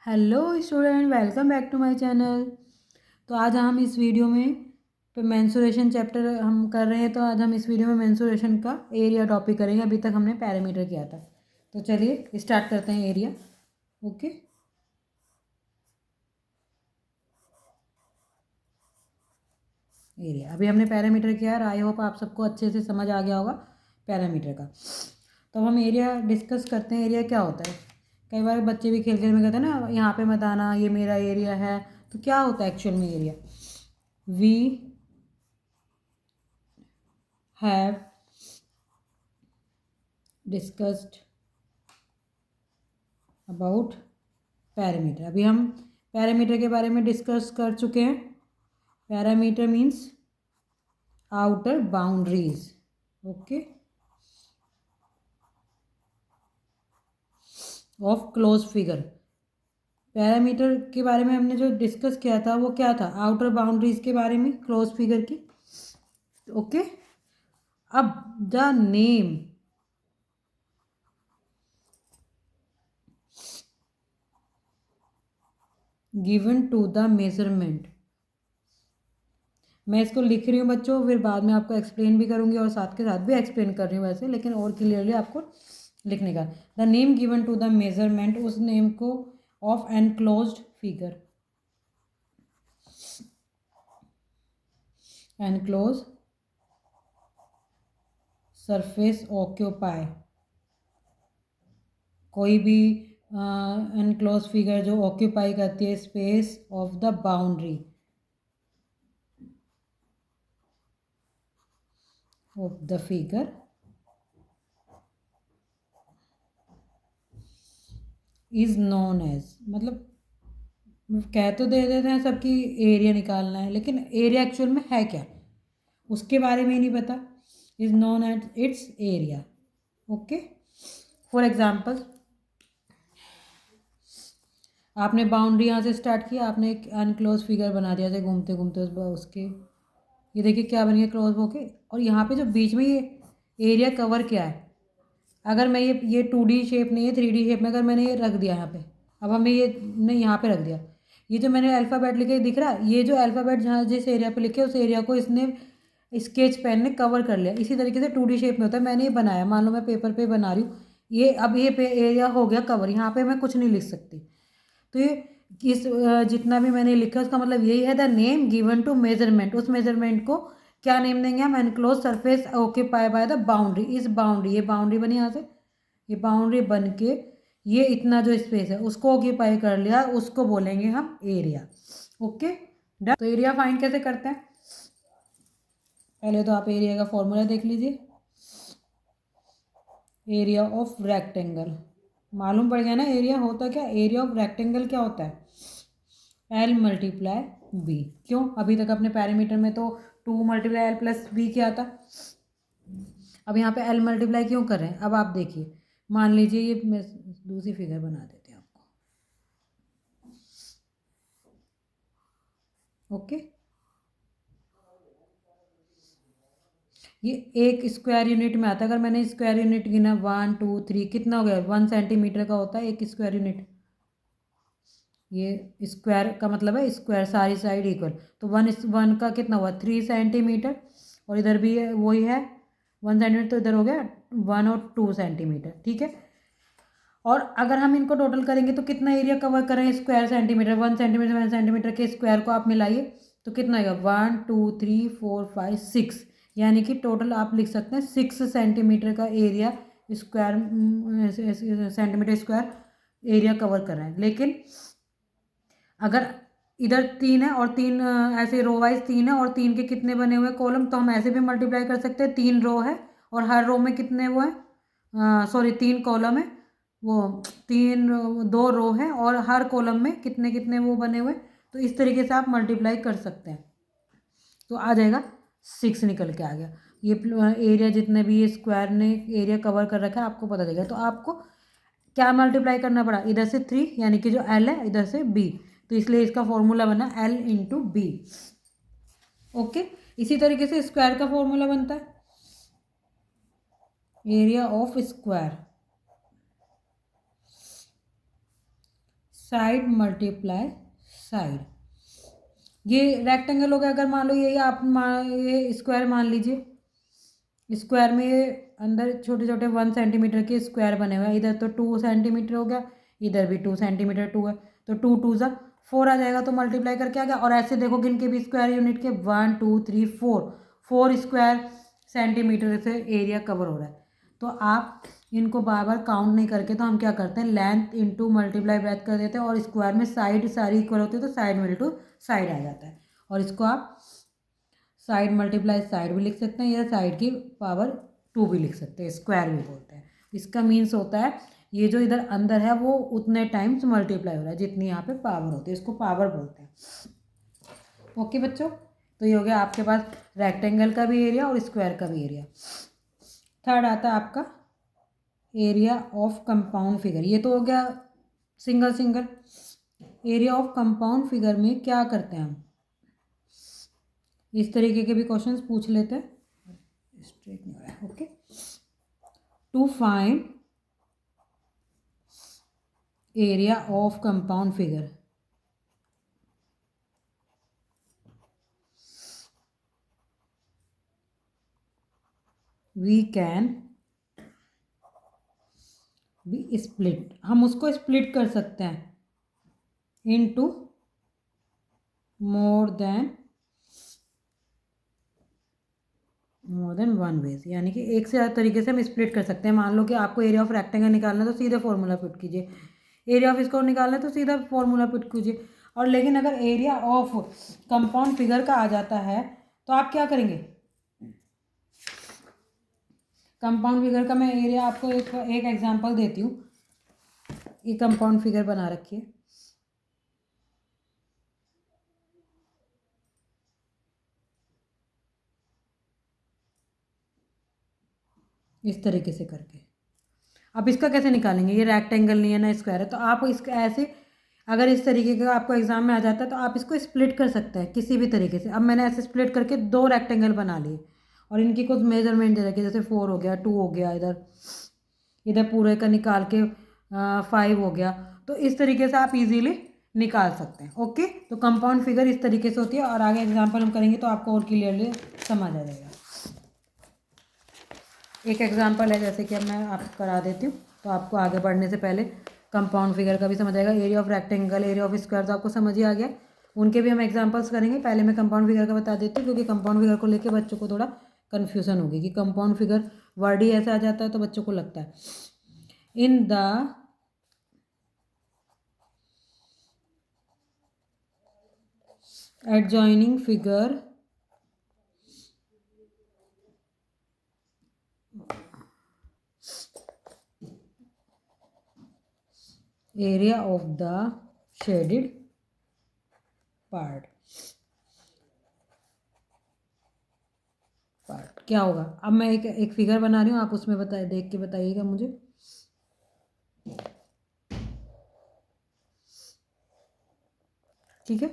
Hello student, welcome back to my channel. तो आज हम इस वीडियो में मेंसुरेशन चैप्टर हम कर रहे हैं। तो आज हम इस वीडियो में मेंसुरेशन का एरिया टॉपिक करेंगे। अभी तक हमने पैरामीटर किया था, तो चलिए स्टार्ट करते हैं एरिया। ओके, एरिया अभी हमने पैरामीटर किया और आई होप आप सबको अच्छे से समझ आ गया होगा पैरामीटर का। तो हम एरिया डिस्कस करते हैं। एरिया क्या होता है? कई बार बच्चे भी खेल खेल में कहते हैं ना, यहाँ पे मत आना, ये मेरा एरिया है। तो क्या होता है एक्चुअल में area? We have discussed about parameter. अभी हम पैरामीटर के बारे में डिस्कस कर चुके हैं। Parameter means outer boundaries. Okay, of close figure. Parameter के बारे में हमने जो डिस्कस किया था वो क्या था? आउटर बाउंड्रीज के बारे में, क्लोज फिगर की। ओके, अब the name given to the measurement. मैं इसको लिख रही हूँ बच्चों, फिर बाद में आपको एक्सप्लेन भी करूँगी और साथ के साथ भी एक्सप्लेन कर रही हूँ वैसे, लेकिन और क्लियरली आपको लिखने का। The name given to the measurement, उस नेम को of enclosed figure, enclose surface occupy. कोई भी एनक्लोज फिगर जो ऑक्यूपाई करती है space of the boundary of the figure is known as, मतलब कह तो दे देते हैं सबकी एरिया निकालना है, लेकिन एरिया एक्चुअल में है क्या उसके बारे में ही नहीं पता। Is known as its area. Okay, for example आपने बाउंड्री यहाँ से स्टार्ट किया, आपने एक अनक्लोज फिगर बना दिया, जैसे घूमते घूमते उसके ये देखिए क्या बन गया क्लोज होके। और यहाँ पे जो बीच में ये एरिया कवर किया है, अगर मैं ये 2D शेप नहीं है, 3D शेप में अगर मैंने ये रख दिया यहाँ पे, अब हमें ये नहीं यहाँ पे रख दिया, ये जो मैंने अल्फ़ाबेट लिखे दिख रहा है, ये जो अल्फ़ाबेट जहाँ जिस एरिया पे लिखे उस एरिया को इसने स्केच पेन ने कवर कर लिया। इसी तरीके से 2D शेप में होता है। मैंने ये बनाया, मान लो मैं पेपर पे बना रही हूँ, ये अब ये पे एरिया हो गया कवर, यहाँ पे मैं कुछ नहीं लिख सकती। तो ये इस जितना भी मैंने लिखा उसका मतलब यही है, the name given to measurement. उस मेजरमेंट को क्या नेम देंगे हम? Enclose surface occupy by the boundary. इस बाउंड्री, ये बाउंड्री बनी यहाँ से, ये बाउंड्री बन के ये इतना जो स्पेस है उसको ऑक्यूपाई कर लिया, उसको बोलेंगे हम एरिया। Okay done. तो एरिया फाइंड कैसे करते हैं? पहले तो आप एरिया का फॉर्मूला देख लीजिए। एरिया ऑफ रेक्टेंगल मालूम पड़ गया ना एरिया होता क्या? एरिया ऑफ रेक्टेंगल क्या होता है? L multiply B. क्यों? अभी तक अपने पैरामीटर में तो 2 मल्टीप्लाई एल प्लस बी किया था, अब यहाँ पे एल मल्टीप्लाई क्यों कर रहे हैं? अब आप देखिए, मान लीजिए ये मैं दूसरी फिगर बना देते हैं आपको। ओके, ये एक स्क्वायर यूनिट में आता है। अगर मैंने स्क्वायर यूनिट गिना 1 2 3, कितना हो गया? 1 सेंटीमीटर का होता है एक स्क्वायर यूनिट। ये स्क्वायर का मतलब है स्क्वायर, सारी साइड इक्वल। तो 1 का कितना हुआ? 3 सेंटीमीटर। और इधर भी वही है 1 सेंटीमीटर, तो इधर हो गया 1 और 2 सेंटीमीटर। ठीक है, और अगर हम इनको टोटल करेंगे तो कितना एरिया कवर करें? स्क्वायर सेंटीमीटर, 1 सेंटीमीटर के स्क्वायर को आप मिलाइए तो कितना आएगा? 1 2 3 4 5 6, यानी कि टोटल आप लिख सकते हैं 6 सेंटीमीटर का area square, centimetre square area cover कर रहे हैं। लेकिन अगर इधर 3 है और 3 ऐसे रो वाइज 3 है और 3 के कितने बने हुए कॉलम, तो हम ऐसे भी मल्टीप्लाई कर सकते हैं। 3 रो है और हर रो में कितने वो है, सॉरी 3 कॉलम है, वो 2 रो है और हर कॉलम में कितने कितने वो बने हुए। तो इस तरीके से आप मल्टीप्लाई कर सकते हैं, तो आ जाएगा 6 निकल के आ गया। ये एरिया जितने भी ये स्क्वायर ने एरिया कवर कर रखा है आपको पता चलेगा। तो आपको क्या मल्टीप्लाई करना पड़ा? इधर से 3, यानी कि जो एल है, इधर से बी, तो इसलिए इसका फॉर्मूला बना एल इंटू बी। ओके, इसी तरीके से स्क्वायर का फॉर्मूला बनता है area of square, side multiply side. ये रेक्टेंगल हो गया, अगर मान लो ये आप ये स्क्वायर मान लीजिए, स्क्वायर में अंदर छोटे छोटे 1 सेंटीमीटर के स्क्वायर बने हुए हैं, इधर तो 2 सेंटीमीटर हो गया, इधर भी 2 सेंटीमीटर, 2 है तो 2 2 ज़ा 4 आ जाएगा, तो मल्टीप्लाई करके आ गया। और ऐसे देखो गिन के भी स्क्वायर यूनिट के 1 2 3 4 4 स्क्वायर सेंटीमीटर से एरिया कवर हो रहा है। तो आप इनको बार बार काउंट नहीं करके, तो हम क्या करते हैं, लेंथ इंटू मल्टीप्लाई ब्रेथ कर देते हैं, और स्क्वायर में साइड सारी इक्वल होती है तो साइड में इंटू साइड आ जाता है। और इसको आप साइड मल्टीप्लाई साइड भी लिख सकते हैं, या साइड की पावर 2 भी लिख सकते हैं, स्क्वायर भी बोलते हैं। इसका मीन्स होता है ये जो इधर अंदर है वो उतने टाइम्स मल्टीप्लाई हो रहा है जितनी यहाँ पे पावर होती है, इसको पावर बोलते हैं। ओके बच्चों, तो ये हो गया आपके पास रेक्टेंगल का भी एरिया और स्क्वायर का भी एरिया। थर्ड आता है आपका एरिया ऑफ कंपाउंड फिगर। ये तो हो गया single single. Area of compound figure में क्या करते हैं हम, इस तरीके के भी क्वेश्चंस पूछ लेते हैं। स्ट्रेट नहीं हो रहा है। Okay, to find area of compound figure, we can be split, हम उसको स्प्लिट कर सकते हैं into more than one ways, यानी कि एक से ज़्यादा तरीके से हम स्प्लिट कर सकते हैं। मान लो कि आपको एरिया ऑफ रेक्टेंगल निकालना है तो सीधे फॉर्मूला पुट कीजिए, एरिया ऑफ इसको निकालना है तो सीधा फॉर्मूला पुट कीजिए। और लेकिन अगर एरिया ऑफ कंपाउंड फिगर का आ जाता है तो आप क्या करेंगे, कंपाउंड फिगर का मैं एरिया आपको एक एग्जांपल देती हूँ। ये कंपाउंड फिगर बना रखी है, इस तरीके से करके। अब इसका कैसे निकालेंगे, ये रेक्टेंगल नहीं है ना स्क्वायर है, तो आप इसका ऐसे, अगर इस तरीके का आपको एग्जाम में आ जाता है तो आप इसको स्प्लिट कर सकते हैं किसी भी तरीके से। अब मैंने ऐसे स्प्लिट करके 2 रेक्टेंगल बना लिए और इनकी कुछ मेजरमेंट दे रखी है, जैसे 4 हो गया, 2 हो गया, इधर इधर पूरे का निकाल के 5 हो गया। तो इस तरीके से आप इजीली निकाल सकते हैं। ओके, तो कंपाउंड फिगर इस तरीके से होती है, और आगे एग्जाम्पल हम करेंगे तो आपको और क्लियरली समझ आ जाएगा। एक एग्जांपल है, जैसे कि अब मैं आपको करा देती हूँ तो आपको आगे बढ़ने से पहले कंपाउंड फिगर का भी समझ आएगा। Area of rectangle, area of square तो आपको समझ ही आ गया, उनके भी हम एग्जांपल्स करेंगे। पहले मैं कंपाउंड फिगर का बता देती हूँ, क्योंकि कंपाउंड फिगर को लेकर बच्चों को थोड़ा कन्फ्यूजन होगी कि कंपाउंड फिगर वर्ड ही ऐसा आ जाता है, तो बच्चों को लगता है in the adjoining figure area of the shaded part क्या होगा। अब मैं एक फिगर बना रही हूँ, आप उसमें देख के बताइएगा मुझे। ठीक है,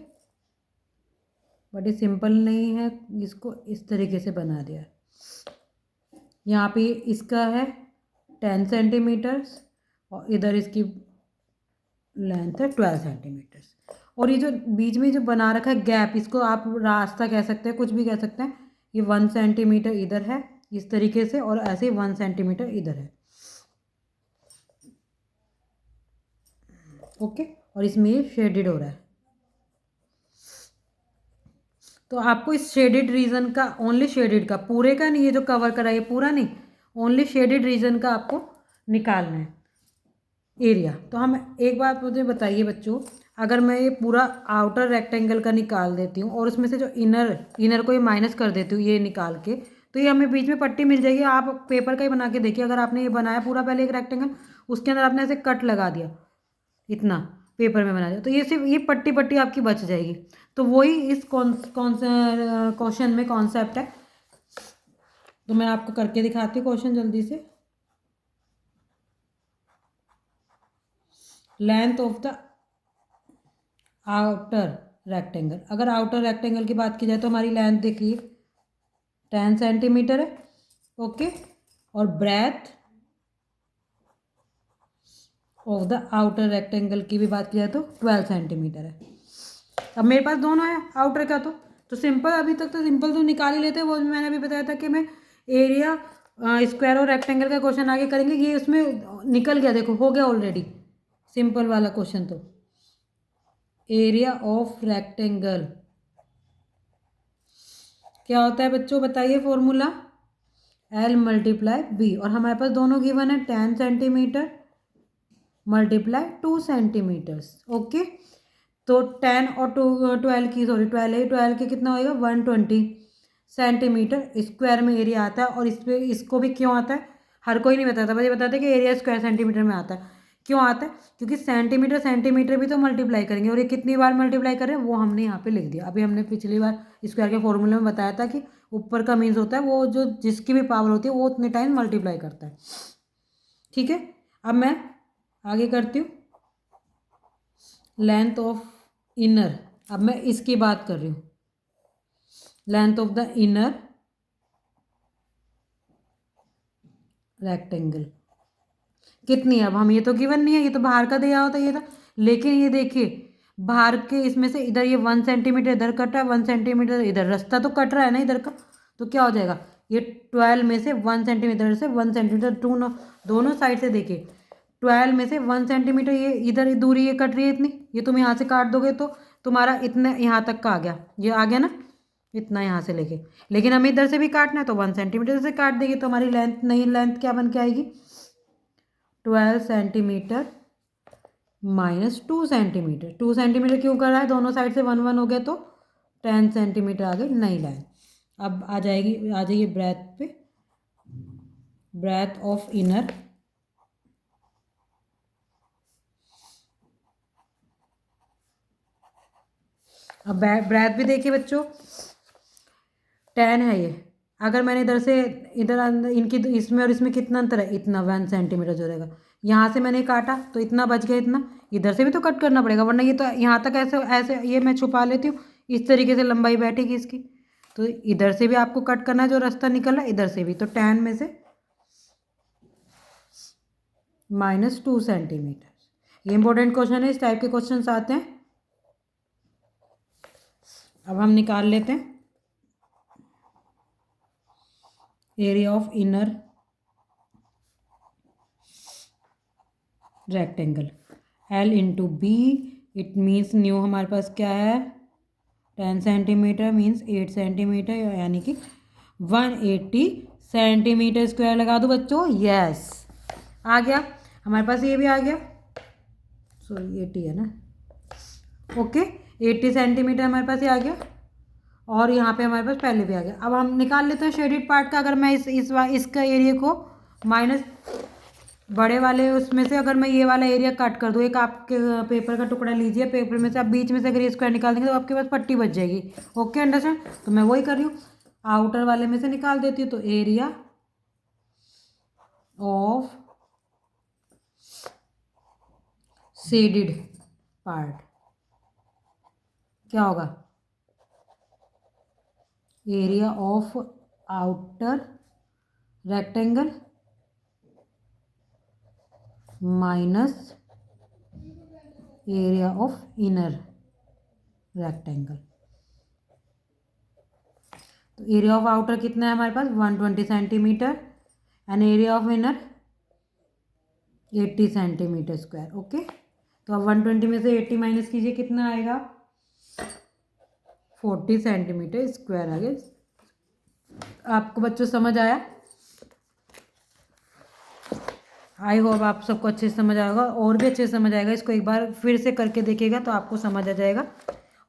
बट ये सिंपल नहीं है, इसको इस तरीके से बना दिया है। यहाँ पे इसका है 10 सेंटीमीटर्स और इधर इसकी लेंथ है 12 सेंटीमीटर्स। और ये जो बीच में जो बना रखा है गैप, इसको आप रास्ता कह सकते हैं, कुछ भी कह सकते हैं। ये 1 सेंटीमीटर इधर है इस तरीके से, और ऐसे ही 1 सेंटीमीटर इधर है। ओके, और इसमें ये शेडेड हो रहा है। तो आपको इस शेडेड रीजन का, ओनली शेडेड का, पूरे का नहीं, ये जो कवर करा है पूरा नहीं, ओनली शेडेड रीजन का आपको निकालना है एरिया। तो हम एक बात मुझे बताइए बच्चों, अगर मैं ये पूरा आउटर रेक्टेंगल का निकाल देती हूँ और उसमें से जो इनर को ये माइनस कर देती हूँ ये निकाल के, तो ये हमें बीच में पट्टी मिल जाएगी। आप पेपर का ही बना के देखिए, अगर आपने ये बनाया पूरा पहले एक रेक्टेंगल, उसके अंदर आपने ऐसे कट लगा दिया, इतना पेपर में बना दिया, तो ये सिर्फ ये पट्टी पट्टी आपकी बच जाएगी। तो वही इस क्वेश्चन में कॉन्सेप्ट है। तो मैं आपको करके दिखाती हूँ क्वेश्चन जल्दी से। Length of the outer rectangle, अगर आउटर रेक्टेंगल की बात की जाए तो हमारी लेंथ देखिए 10 सेंटीमीटर है। ओके, और breadth of the outer rectangle की भी बात की जाए तो 12 सेंटीमीटर है। अब मेरे पास दोनों है आउटर का, तो सिंपल, अभी तक तो सिंपल तो निकाल ही लेते हैं। वो मैंने अभी बताया था कि मैं एरिया स्क्वायर और रेक्टेंगल का क्वेश्चन आगे करेंगे। ये उसमें निकल गया, देखो हो गया ऑलरेडी सिंपल वाला क्वेश्चन। तो एरिया ऑफ रेक्टेंगल क्या होता है बच्चों, बताइए फॉर्मूला, L मल्टीप्लाई बी। और हमारे पास दोनों गिवन है 10 सेंटीमीटर मल्टीप्लाई 2 सेंटीमीटर्स। ओके, तो 10 और 12 की, सॉरी 12 है, 12 के कितना होएगा 120 सेंटीमीटर स्क्वायर में एरिया आता है। और इस पर इसको भी क्यों आता है हर कोई नहीं बताता, बस ये बताता है कि एरिया स्क्वायर सेंटीमीटर में आता है। क्यों आता है, क्योंकि सेंटीमीटर सेंटीमीटर भी तो मल्टीप्लाई करेंगे, और ये कितनी बार मल्टीप्लाई कर रहे हैं वो हमने यहाँ पे लिख दिया। अभी हमने पिछली बार स्क्वायर के फॉर्मूले में बताया था कि ऊपर का मीन्स होता है वो जो जिसकी भी पावर होती है वो उतने टाइम मल्टीप्लाई करता है। ठीक है, अब मैं आगे करती हूँ लेंथ ऑफ इनर। अब मैं इसकी बात कर रही हूँ, length of the inner rectangle कितनी है। अब हम ये तो गिवन नहीं है, ये तो बाहर का दिया होता ये था, लेकिन ये देखिए बाहर के इसमें से इधर ये 1 सेंटीमीटर इधर कट रहा है, 1 सेंटीमीटर इधर, रास्ता तो कट रहा है ना इधर का, तो क्या हो जाएगा ये 12 में से 1 सेंटीमीटर से 1 सेंटीमीटर दोनों साइड से देखिए 12 में से 1 सेंटीमीटर ये इधर दूरी ये कट रही है इतनी, ये तुम यहाँ से काट दोगे तो तुम्हारा इतने यहाँ तक का आ गया, ये आ गया ना इतना यहाँ से लेके। लेकिन हमें इधर से भी काटना है तो 1 सेंटीमीटर से काट देंगे तो हमारी लेंथ, नई लेंथ क्या बन के आएगी 12 सेंटीमीटर माइनस 2 सेंटीमीटर। 2 सेंटीमीटर क्यों कर रहा है, दोनों साइड से 1 1 हो गया तो 10 सेंटीमीटर आ गई नई लाइन। अब आ जाइए ब्रेथ पे, ब्रेथ ऑफ इनर अब ब्रेथ भी देखिए बच्चों 10 है ये। अगर मैंने इधर से इधर अंदर इनकी इसमें और इसमें कितना अंतर है, इतना 1 सेंटीमीटर जो रहेगा। यहाँ से मैंने काटा तो इतना बच गया, इतना इधर से भी तो कट करना पड़ेगा वरना ये तो यहाँ तक ऐसे ऐसे ये मैं छुपा लेती हूँ, इस तरीके से लंबाई बैठेगी इसकी। तो इधर से भी आपको कट करना है जो रास्ता निकल रहा है, इधर से भी, तो 10 में से माइनस 2 सेंटीमीटर। ये इंपॉर्टेंट क्वेश्चन है, इस टाइप के क्वेश्चन आते हैं। अब हम निकाल लेते हैं area of inner rectangle L into B, it means new हमारे पास क्या है 10 सेंटीमीटर मीन्स 8 सेंटीमीटर, यानी कि 180 सेंटीमीटर स्क्वायर लगा दो बच्चों। यस आ गया हमारे पास, ये भी आ गया, सॉरी 80 है ना, ओके 80 सेंटीमीटर हमारे पास ये आ गया। और यहाँ पे हमारे पास पहले भी आ गया। अब हम निकाल लेते हैं शेडेड पार्ट का। अगर मैं इसका एरिया को माइनस बड़े वाले उसमें से अगर मैं ये वाला एरिया कट कर दूँ, एक आपके पेपर का टुकड़ा लीजिए, पेपर में से आप बीच में से अगर ये स्क्वायर निकाल देंगे तो आपके पास पट्टी बच जाएगी। ओके अंडरस्टैंड, तो मैं वही कर रही हूँ, आउटर वाले में से निकाल देती हूँ। तो एरिया ऑफ शेडेड पार्ट क्या होगा, area of outer rectangle minus area of inner rectangle. तो एरिया ऑफ आउटर कितना है हमारे पास 120 centimetre and area of inner 80 centimetre square. Okay, तो अब 120 में से 80 माइनस कीजिए, कितना आएगा 40 सेंटीमीटर स्क्वायर आ गया। आपको बच्चों समझ आया, आई होप आप सबको अच्छे से समझ आएगा, और भी अच्छे से समझ आएगा। इसको एक बार फिर से करके देखिएगा तो आपको समझ आ जाएगा।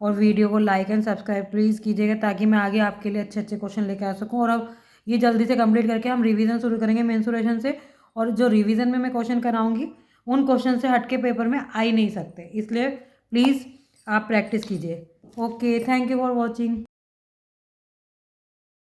और वीडियो को लाइक एंड सब्सक्राइब प्लीज़ कीजिएगा ताकि मैं आगे आपके लिए अच्छे अच्छे क्वेश्चन लेके आ सकूं। और अब ये जल्दी से कंप्लीट करके हम रिवीजन शुरू करेंगे मेंसुरेशन से, और जो रिवीजन में मैं क्वेश्चन कराऊंगी उन क्वेश्चन से हट के पेपर में आ ही नहीं सकते, इसलिए प्लीज़ आप प्रैक्टिस कीजिए। Okay, thank you for watching.